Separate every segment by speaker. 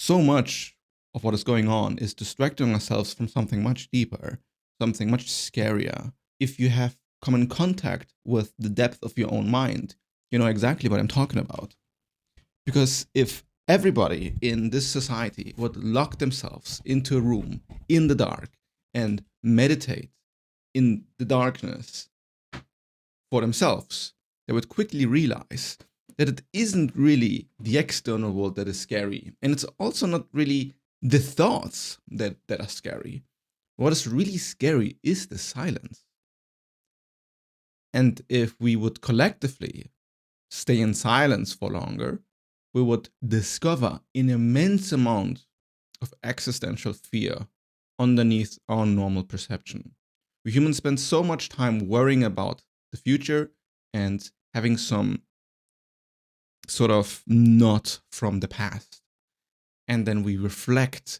Speaker 1: so much of what is going on is distracting ourselves from something much deeper, something much scarier. If you have come in contact with the depth of your own mind, you know exactly what I'm talking about. Because if everybody in this society would lock themselves into a room in the dark and meditate in the darkness for themselves, they would quickly realize that it isn't really the external world that is scary. And it's also not really the thoughts that are scary. What is really scary is the silence. And if we would collectively stay in silence for longer, we would discover an immense amount of existential fear underneath our normal perception. We humans spend so much time worrying about the future and having some sort of knot from the past. And then we reflect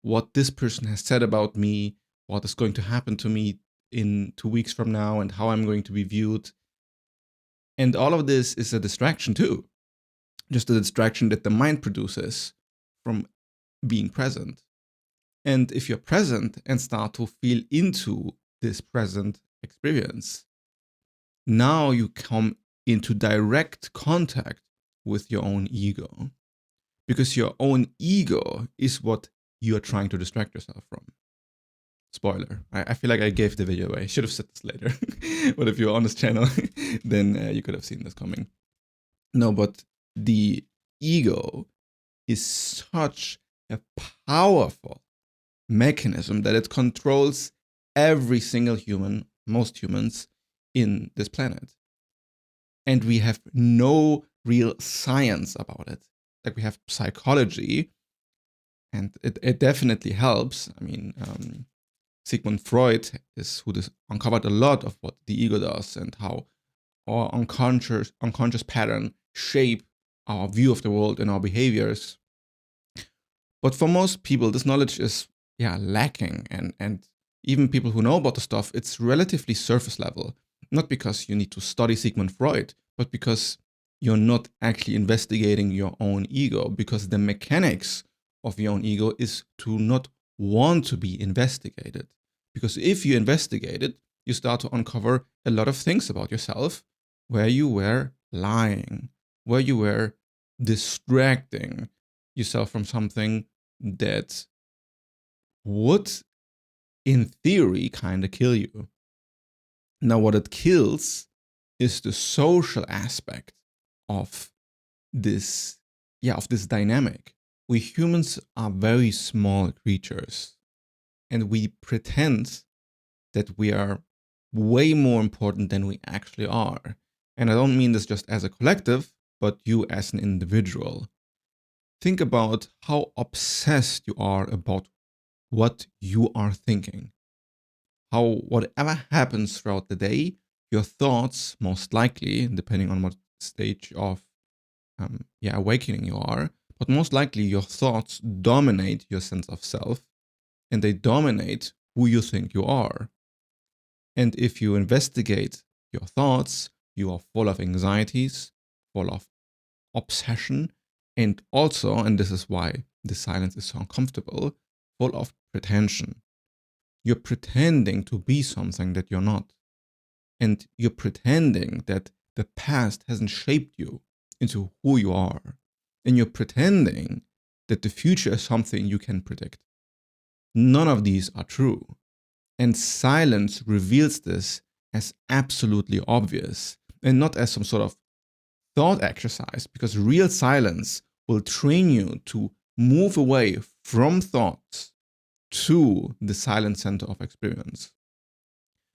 Speaker 1: what this person has said about me, what is going to happen to me in 2 weeks from now, and how I'm going to be viewed. And all of this is a distraction too. Just a distraction that the mind produces from being present. And if you're present and start to feel into this present experience, now you come into direct contact with your own ego. Because your own ego is what you are trying to distract yourself from. Spoiler. I feel like I gave the video away. I should have said this later. But if you're on this channel, then you could have seen this coming. No, but the ego is such a powerful mechanism that it controls every single human, most humans in this planet. And we have no real science about it. Like, we have psychology, and it definitely helps. I mean, Sigmund Freud is who uncovered a lot of what the ego does and how our unconscious pattern shape our view of the world and our behaviors. But for most people, this knowledge is lacking, and even people who know about the stuff, it's relatively surface level. Not because you need to study Sigmund Freud, but because you're not actually investigating your own ego, because the mechanics of your own ego is to not want to be investigated. Because if you investigate it, you start to uncover a lot of things about yourself where you were lying, where you were distracting yourself from something that would, in theory, kind of kill you. Now, what it kills is the social aspect of this dynamic. We humans are very small creatures, and we pretend that we are way more important than we actually are. And I don't mean this just as a collective, but you as an individual. Think about how obsessed you are about what you are thinking. How whatever happens throughout the day, your thoughts, most likely, depending on what stage of awakening you are, but most likely your thoughts dominate your sense of self, and they dominate who you think you are. And if you investigate your thoughts, you are full of anxieties, full of obsession, and also, and this is why the silence is so uncomfortable, full of pretension. You're pretending to be something that you're not. And you're pretending that the past hasn't shaped you into who you are. And you're pretending that the future is something you can predict. None of these are true. And silence reveals this as absolutely obvious, and not as some sort of thought exercise, because real silence will train you to move away from thoughts to the silent center of experience.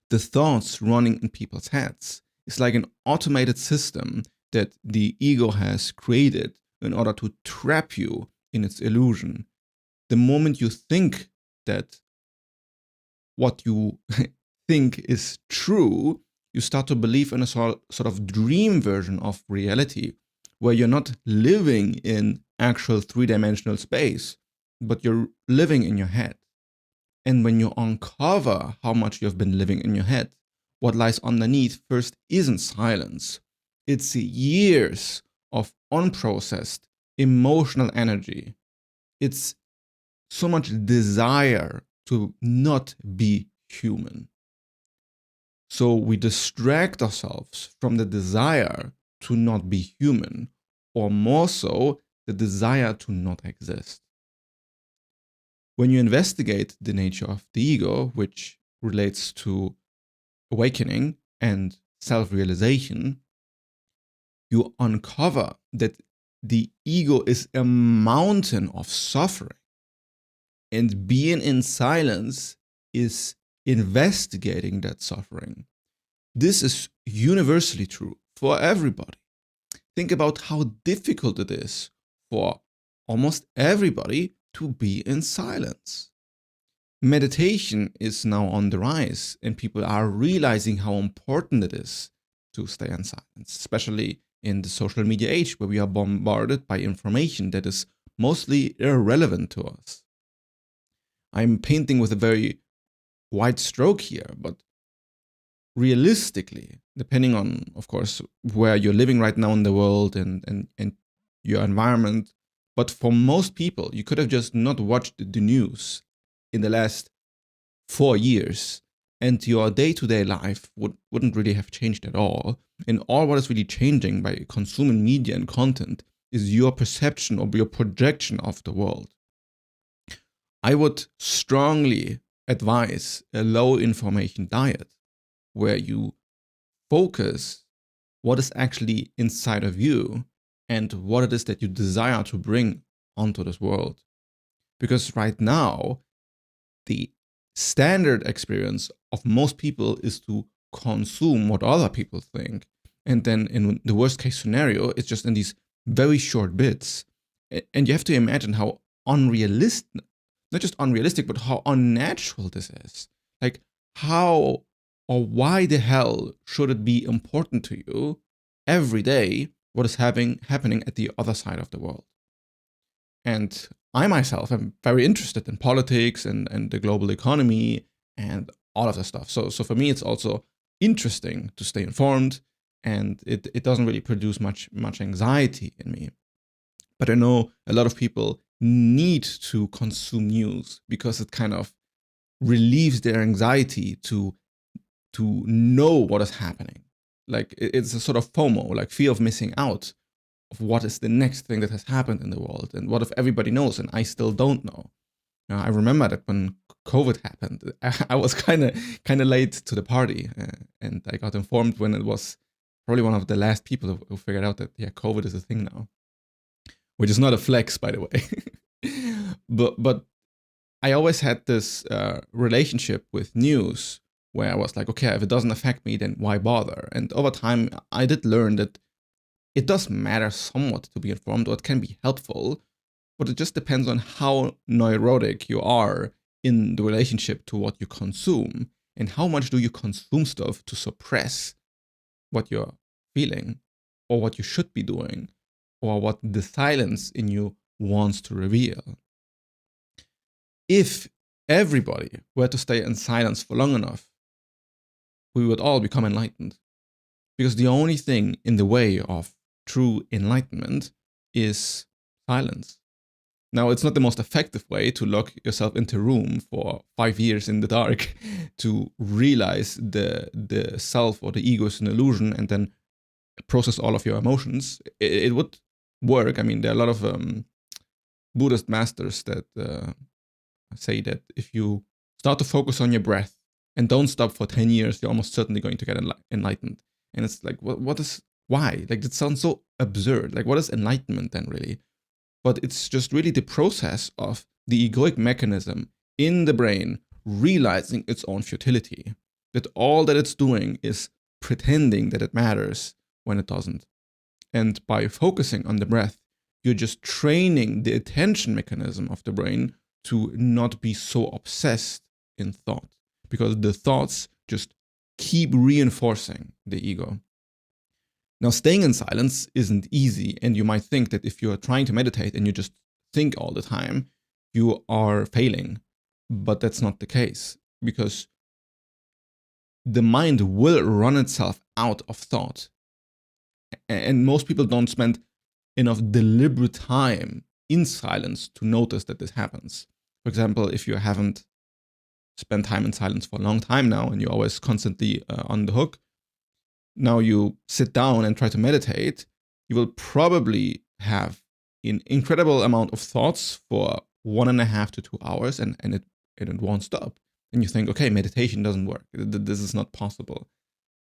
Speaker 1: The thoughts running in people's heads is like an automated system that the ego has created in order to trap you in its illusion. The moment you think that what you think is true, you start to believe in a sort of dream version of reality, where you're not living in actual three-dimensional space, but you're living in your head. And when you uncover how much you've been living in your head, what lies underneath first isn't silence. It's years of unprocessed emotional energy it's so much desire to not be human. So we distract ourselves from the desire to not be human, or more so, the desire to not exist. When you investigate the nature of the ego, which relates to awakening and self-realization, you uncover that the ego is a mountain of suffering. And being in silence is investigating that suffering. This is universally true for everybody. Think about how difficult it is for almost everybody to be in silence. Meditation is now on the rise, and people are realizing how important it is to stay in silence, especially in the social media age where we are bombarded by information that is mostly irrelevant to us. I'm painting with a very wide stroke here, but realistically, depending on, of course, where you're living right now in the world and your environment, but for most people, you could have just not watched the news in the last 4 years, and your day-to-day life wouldn't really have changed at all. And all what is really changing by consuming media and content is your perception or your projection of the world. I would strongly advise a low information diet where you focus what is actually inside of you and what it is that you desire to bring onto this world. Because right now, the standard experience of most people is to consume what other people think. And then in the worst case scenario, it's just in these very short bits. And you have to imagine how unrealistic, not just unrealistic, but how unnatural this is. Like, how or why the hell should it be important to you every day what is happening at the other side of the world? And I myself am very interested in politics and the global economy and all of that stuff. So for me, it's also interesting to stay informed, and it doesn't really produce much anxiety in me. But I know a lot of people need to consume news because it kind of relieves their anxiety to know what is happening. Like, it's a sort of FOMO, like fear of missing out of what is the next thing that has happened in the world, and what if everybody knows and I still don't know. I remember that when COVID happened, I was kind of late to the party, and I got informed when it was probably one of the last people who figured out that COVID is a thing now, which is not a flex, by the way. but I always had this relationship with news where I was like, okay, if it doesn't affect me, then why bother? And over time, I did learn that it does matter somewhat to be informed, or it can be helpful, but it just depends on how neurotic you are in the relationship to what you consume, and how much do you consume stuff to suppress what you're feeling, or what you should be doing, or what the silence in you wants to reveal. If everybody were to stay in silence for long enough, we would all become enlightened. Because the only thing in the way of true enlightenment is silence. Now, it's not the most effective way to lock yourself into a room for 5 years in the dark to realize the self or the ego is an illusion and then process all of your emotions. It would work. I mean, there are a lot of Buddhist masters that say that if you start to focus on your breath and don't stop for 10 years, you're almost certainly going to get enlightened. And it's like, why? Like, it sounds so absurd. Like, what is enlightenment then, really? But it's just really the process of the egoic mechanism in the brain realizing its own futility. That all that it's doing is pretending that it matters when it doesn't. And by focusing on the breath, you're just training the attention mechanism of the brain to not be so obsessed in thought, because the thoughts just keep reinforcing the ego. Now, staying in silence isn't easy, and you might think that if you're trying to meditate and you just think all the time, you are failing. But that's not the case, because the mind will run itself out of thought. And most people don't spend enough deliberate time in silence to notice that this happens. For example, if you haven't spent time in silence for a long time now and you're always constantly on the hook, now you sit down and try to meditate, you will probably have an incredible amount of thoughts for 1.5 to 2 hours, and it won't stop. And you think, okay, meditation doesn't work. This is not possible.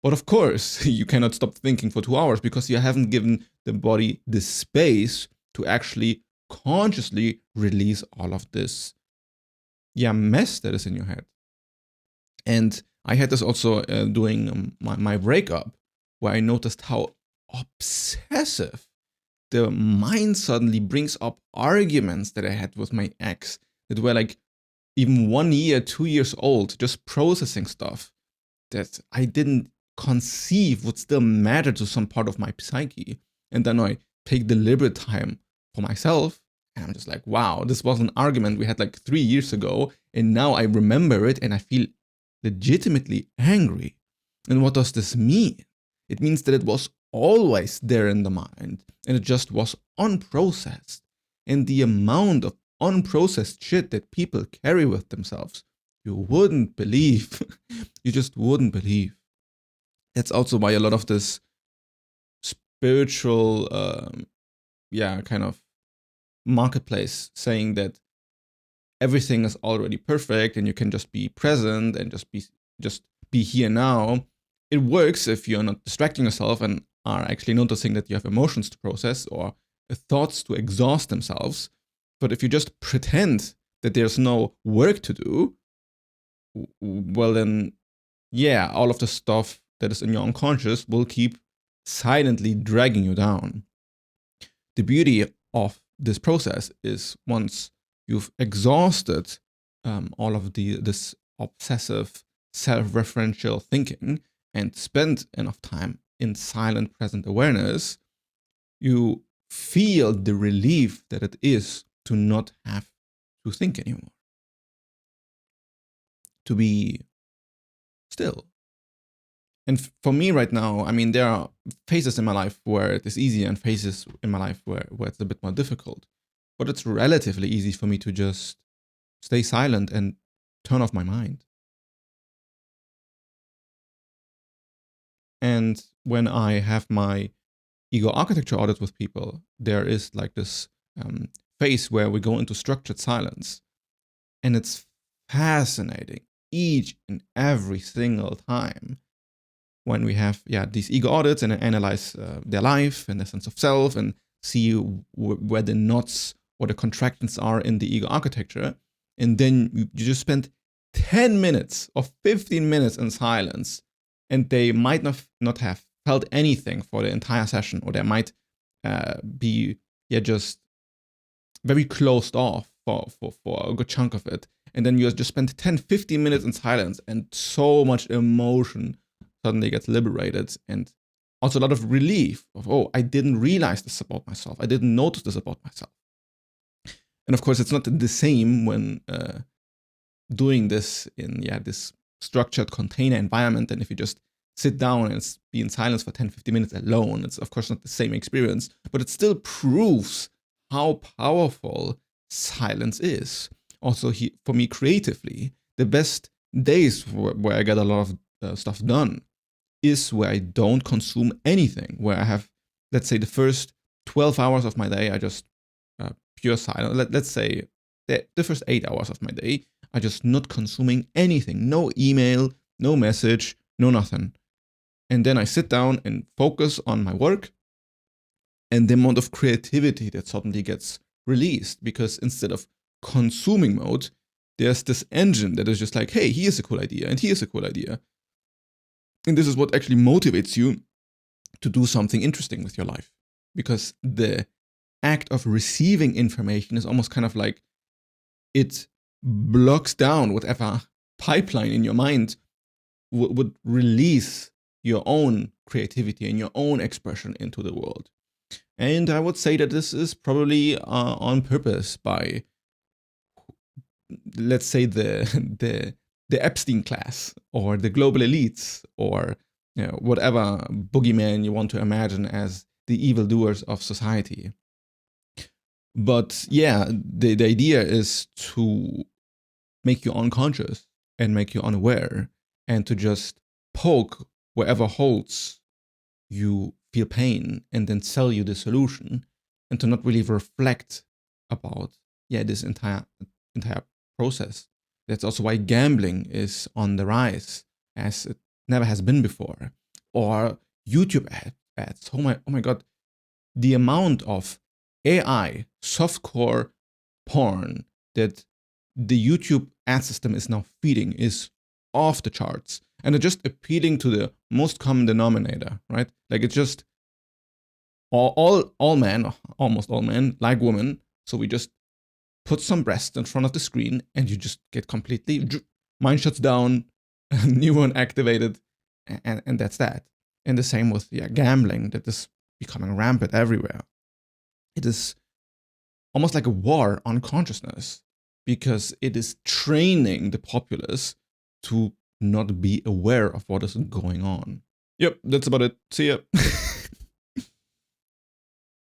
Speaker 1: But of course, you cannot stop thinking for 2 hours because you haven't given the body the space to actually consciously release all of this mess that is in your head. And I had this also doing my breakup, where I noticed how obsessive the mind suddenly brings up arguments that I had with my ex that were like even 1 year, 2 years old, just processing stuff that I didn't conceive would still matter to some part of my psyche. And then I take deliberate time for myself, and I'm just like, wow, this was an argument we had like 3 years ago, and now I remember it and I feel legitimately angry. And what does this mean? It means that it was always there in the mind, and it just was unprocessed. And the amount of unprocessed shit that people carry with themselves, you wouldn't believe. You just wouldn't believe. That's also why a lot of this spiritual, kind of marketplace saying that everything is already perfect and you can just be present and just be here now. It works if you're not distracting yourself and are actually noticing that you have emotions to process or thoughts to exhaust themselves. But if you just pretend that there's no work to do, well then, all of the stuff that is in your unconscious will keep silently dragging you down. The beauty of this process is once you've exhausted all of this obsessive self-referential thinking and spent enough time in silent present awareness, you feel the relief that it is to not have to think anymore. To be still. And for me right now, I mean, there are phases in my life where it is easy and phases in my life where it's a bit more difficult. But it's relatively easy for me to just stay silent and turn off my mind. And when I have my ego architecture audit with people, there is like this phase where we go into structured silence. And it's fascinating each and every single time when we have these ego audits and analyze their life and their sense of self and see where the knots or the contractions are in the ego architecture. And then you just spend 10 minutes or 15 minutes in silence, and they might not have felt anything for the entire session, or they might be just very closed off for a good chunk of it. And then you just spend 10-15 minutes in silence, and so much emotion suddenly gets liberated, and also a lot of relief of, oh, I didn't realize this about myself. I didn't notice this about myself. And of course, it's not the same when doing this in this structured container environment. And if you just sit down and be in silence for 10-15 minutes alone, it's of course not the same experience, but it still proves how powerful silence is. Also, for me creatively, the best days where I get a lot of stuff done is where I don't consume anything, where I have, let's say, the first 12 hours of my day, I just pure silence. Let's say the first 8 hours of my day, I just not consuming anything, no email, no message, no nothing. And then I sit down and focus on my work, and the amount of creativity that suddenly gets released, because instead of consuming mode, there's this engine that is just like, hey, here's a cool idea, and here's a cool idea. And this is what actually motivates you to do something interesting with your life. Because the act of receiving information is almost kind of like it blocks down whatever pipeline in your mind would release your own creativity and your own expression into the world. And I would say that this is probably on purpose by, let's say, the Epstein class or the global elites, or whatever boogeyman you want to imagine as the evildoers of society. But yeah, the idea is to make you unconscious and make you unaware, and to just poke wherever holes you feel pain and then sell you the solution, and to not really reflect about this entire process. That's also why gambling is on the rise, as it never has been before. Or YouTube ads. Oh my god, the amount of AI softcore porn that the YouTube ad system is now feeding is off the charts. And it's just appealing to the most common denominator, right? Like it's just all men, almost all men, like women. So we just put some breast in front of the screen and you just get completely, mind shuts down, new one activated, and that's that. And the same with gambling, that is becoming rampant everywhere. It is almost like a war on consciousness, because it is training the populace to not be aware of what is going on. Yep, that's about it. See ya.